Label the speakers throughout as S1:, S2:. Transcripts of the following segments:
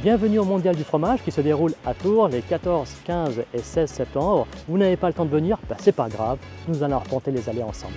S1: Bienvenue au Mondial du fromage qui se déroule à Tours les 14, 15 et 16 septembre. Vous n'avez pas le temps de venir, c'est pas grave, nous allons arpenter les allées ensemble.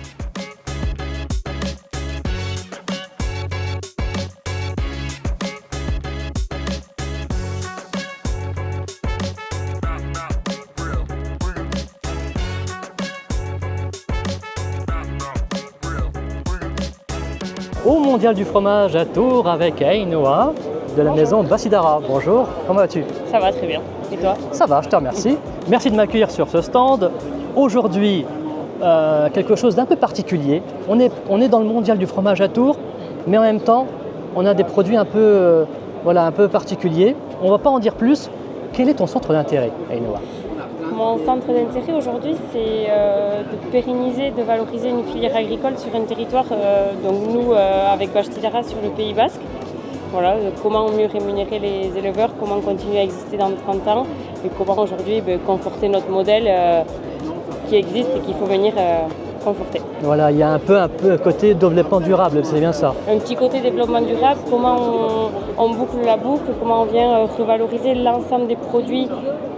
S1: Au Mondial du fromage à Tours avec Ainhoa de la maison Bassidara. Bonjour, comment vas-tu?
S2: Ça va très bien. Et toi?
S1: Ça va, je te remercie. Merci de m'accueillir sur ce stand. Aujourd'hui, quelque chose d'un peu particulier. On est dans le Mondial du fromage à Tours, mais en même temps, on a des produits un peu particuliers. On ne va pas en dire plus. Quel est ton centre d'intérêt, Ainhoa?
S2: Mon centre d'intérêt aujourd'hui, c'est de pérenniser, de valoriser une filière agricole sur un territoire, donc nous, avec Bassidara, sur le Pays Basque. Voilà, comment mieux rémunérer les éleveurs, comment continuer à exister dans 30 ans et comment aujourd'hui conforter notre modèle qui existe et qu'il faut venir conforter.
S1: Voilà, il y a un peu un côté développement durable, c'est bien ça.
S2: Un petit côté développement durable, comment on boucle la boucle, comment on vient revaloriser l'ensemble des produits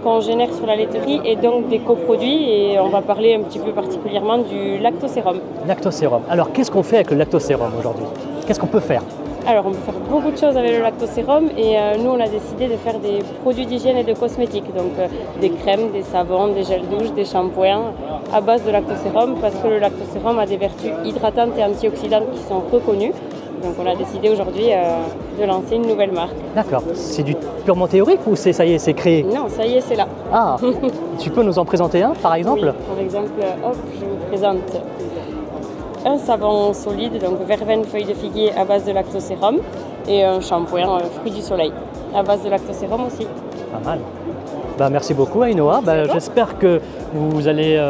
S2: qu'on génère sur la laiterie et donc des coproduits. Et on va parler un petit peu particulièrement du lactosérum.
S1: Lactosérum. Alors qu'est-ce qu'on fait avec le lactosérum aujourd'hui? Qu'est-ce qu'on peut faire?
S2: Alors on peut faire beaucoup de choses avec le lactosérum et nous on a décidé de faire des produits d'hygiène et de cosmétiques, donc des crèmes, des savons, des gels douche, des shampoings à base de lactosérum parce que le lactosérum a des vertus hydratantes et antioxydantes qui sont reconnues. Donc on a décidé aujourd'hui de lancer une nouvelle marque.
S1: D'accord, c'est du purement théorique ou ça y est, c'est créé?
S2: Non, ça y est, c'est là.
S1: Ah, tu peux nous en présenter un par exemple?
S2: Oui, par exemple, hop, je vous présente un savon solide, donc verveine feuille de figuier à base de lactosérum et un shampoing fruits du soleil à base de lactosérum aussi.
S1: Pas mal. Merci beaucoup Ainhoa. J'espère que vous allez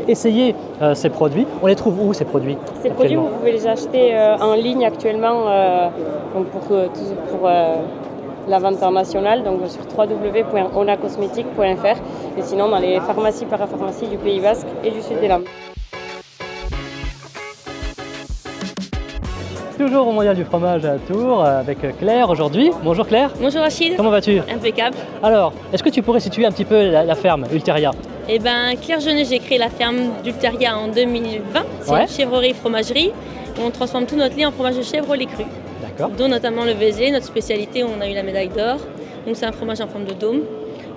S1: essayer ces produits. On les trouve où ces produits?
S2: Ces produits, vous pouvez les acheter en ligne actuellement donc pour la vente internationale, donc sur www.onacosmetic.fr et sinon dans les pharmacies parapharmacies du Pays Basque et du Sud des Landes.
S1: Toujours au Mondial du fromage à Tours avec Claire aujourd'hui. Bonjour Claire.
S3: Bonjour Rachid.
S1: Comment vas-tu?
S3: Impeccable.
S1: Alors, est-ce que tu pourrais situer un petit peu la ferme Ulteria?
S3: Eh bien, Claire Jeunet, j'ai créé la ferme d'Ulteria en 2020. C'est une chèvrerie-fromagerie où on transforme tout notre lait en fromage de chèvre au lait cru.
S1: D'accord.
S3: Dont notamment le Vézé, notre spécialité où on a eu la médaille d'or. Donc c'est un fromage en forme de dôme.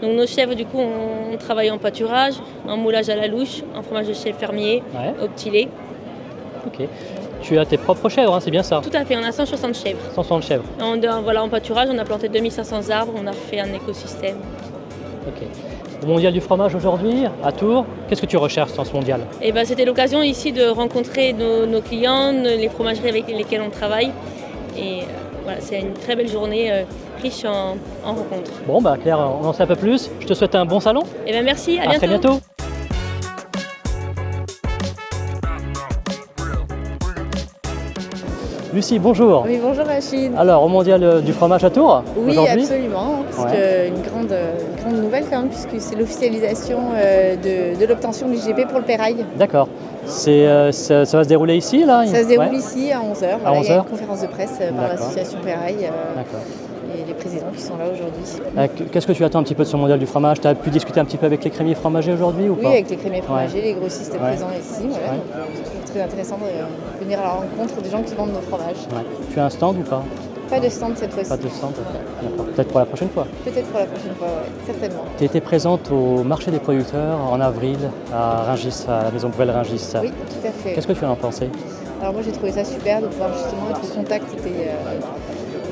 S3: Donc nos chèvres, du coup, on travaille en pâturage, en moulage à la louche, en fromage de chèvre fermier, au petit lait.
S1: Ok. Tu as tes propres chèvres, c'est bien ça?
S3: Tout à fait, on a 160 chèvres.
S1: 160 chèvres.
S3: En pâturage, on a planté 2500 arbres, on a fait un écosystème.
S1: Ok. Au Mondial du fromage aujourd'hui, à Tours, qu'est-ce que tu recherches dans ce mondial?
S3: Eh ben, c'était l'occasion ici de rencontrer nos clients, les fromageries avec lesquelles on travaille. Et voilà, c'est une très belle journée riche en rencontres.
S1: Bon, Claire, on en sait un peu plus. Je te souhaite un bon salon.
S3: Eh bien, merci, à bientôt.
S1: À très bientôt. Lucie, bonjour.
S4: Oui, bonjour Rachid.
S1: Alors, au Mondial du fromage à Tours aujourd'hui?
S4: Absolument. Une grande nouvelle quand même, puisque c'est l'officialisation de l'obtention du GP pour le Pérail.
S1: D'accord. Ça va se dérouler ici, là?
S4: Ça se déroule ici à 11h.
S1: À 11h.
S4: Il y a une conférence de presse par l'association Pérail et les présidents qui sont là aujourd'hui.
S1: Qu'est-ce que tu attends un petit peu de ce Mondial du fromage? Tu as pu discuter un petit peu avec les crémiers fromagers aujourd'hui ou pas?
S4: Oui, avec les crémiers fromagers, les grossistes présents ici. Voilà. C'est toujours très intéressant de venir à la rencontre des gens qui vendent nos fromages.
S1: Ouais. Tu as un stand ou pas?
S4: Pas de stand cette fois-ci.
S1: Pas de stand, d'accord. Peut-être pour la prochaine fois?
S4: Peut-être pour la prochaine fois, certainement.
S1: Tu étais présente au marché des producteurs en avril à Rungis, à la maison Bruel Rungis.
S4: Oui, tout à fait.
S1: Qu'est-ce que tu en as pensé?
S4: Alors moi j'ai trouvé ça super de pouvoir justement être au contact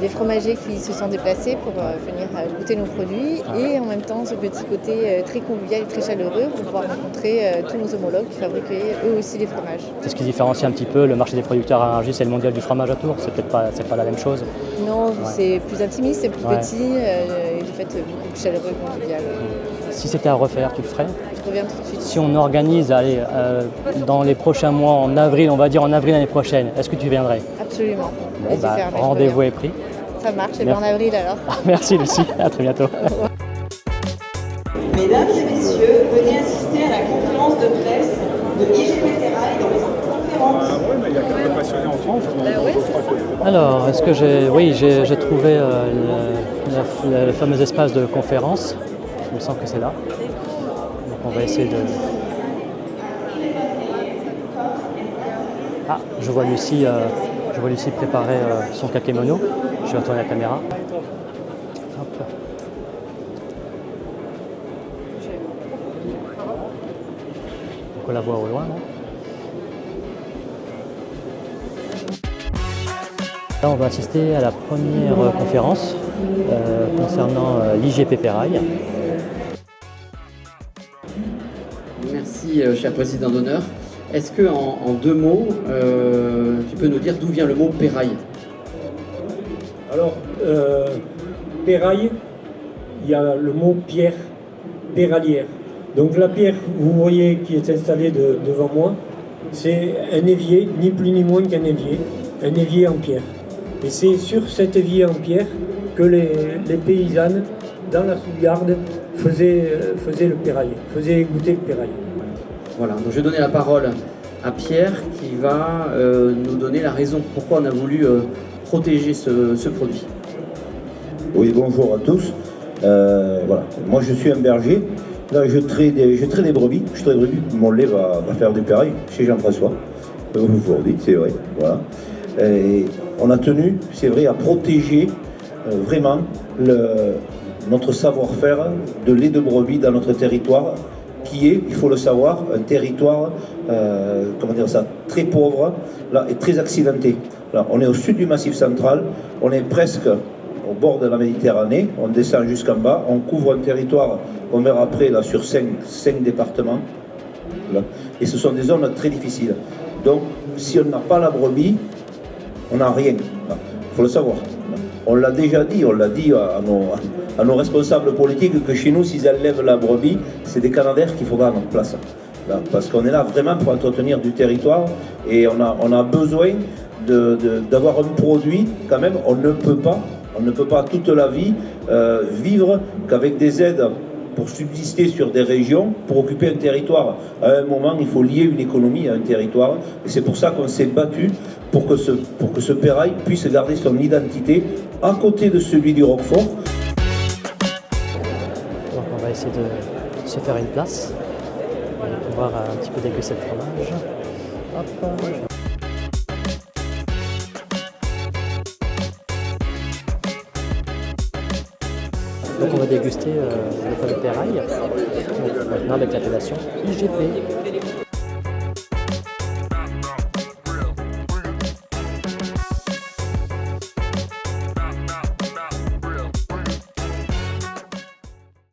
S4: des fromagers qui se sont déplacés pour venir goûter nos produits et en même temps ce petit côté très convivial et très chaleureux pour pouvoir rencontrer tous nos homologues qui fabriquaient eux aussi des fromages.
S1: C'est ce qui différencie un petit peu le marché des producteurs à Rungis et le Mondial du fromage à Tours? C'est peut-être pas la même chose?
S4: Non, c'est plus intimiste, c'est plus petit et de fait beaucoup plus chaleureux et convivial.
S1: Si c'était à refaire, tu le ferais?
S4: Je reviens tout de suite.
S1: Si on organise dans les prochains mois, en avril, on va dire en avril l'année prochaine, est-ce que tu viendrais?
S4: Absolument.
S1: Bon, rendez-vous est pris.
S4: Ça marche, et bien en avril alors.
S1: Merci Lucie, à très bientôt.
S5: Mesdames et messieurs, venez assister à la conférence de presse de IGP Terrail dans les conférences.
S6: Il y a quelques passionnés en France.
S1: Alors, est-ce que j'ai trouvé le fameux espace de conférence. Il me semble que c'est là. Donc on va essayer de... Ah, je vois Lucie préparer son kakémono. Je vais retourner la caméra. Hop. Donc on la voit au loin, non? Là, on va assister à la première conférence concernant l'IGP Perrail.
S6: Merci, cher président d'honneur. Est-ce que, en 2 mots, tu peux nous dire d'où vient le mot Perrail?
S7: Alors, Perrail, il y a le mot pierre, perralière. Donc la pierre, vous voyez, qui est installée devant moi, c'est un évier, ni plus ni moins qu'un évier en pierre. Et c'est sur cet évier en pierre que les paysannes, dans la sous-garde, faisaient le Perrail, faisaient goûter le Perrail.
S6: Voilà, donc je vais donner la parole à Pierre qui va nous donner la raison pourquoi on a voulu protéger ce produit.
S8: Oui, bonjour à tous. Voilà. Moi je suis un berger. Là je traite des brebis. Mon lait va faire du Perrail chez Jean-François. Aujourd'hui, c'est vrai. Voilà. Et on a tenu, c'est vrai, à protéger vraiment notre savoir-faire de lait de brebis dans notre territoire, qui est, il faut le savoir, un territoire très pauvre là, et très accidenté. Là, on est au sud du Massif central, on est presque au bord de la Méditerranée, on descend jusqu'en bas, on couvre un territoire, on verra après, là, sur 5 départements. Là, et ce sont des zones très difficiles. Donc, si on n'a pas la brebis, on n'a rien. Il faut le savoir. On l'a déjà dit, à nos responsables politiques que chez nous, s'ils enlèvent la brebis, c'est des canadaires qu'il faudra à notre place. Là, parce qu'on est là vraiment pour entretenir du territoire et on a besoin d'avoir un produit quand même. On ne peut pas toute la vie vivre qu'avec des aides pour subsister sur des régions, pour occuper un territoire. À un moment, il faut lier une économie à un territoire. Et c'est pour ça qu'on s'est battu pour que ce Perrail puisse garder son identité à côté de celui du Roquefort.
S1: Donc on va essayer de se faire une place pour pouvoir un petit peu déguster le fromage. Hop. Donc on va déguster le fameux Perrail, maintenant avec l'appellation IGP.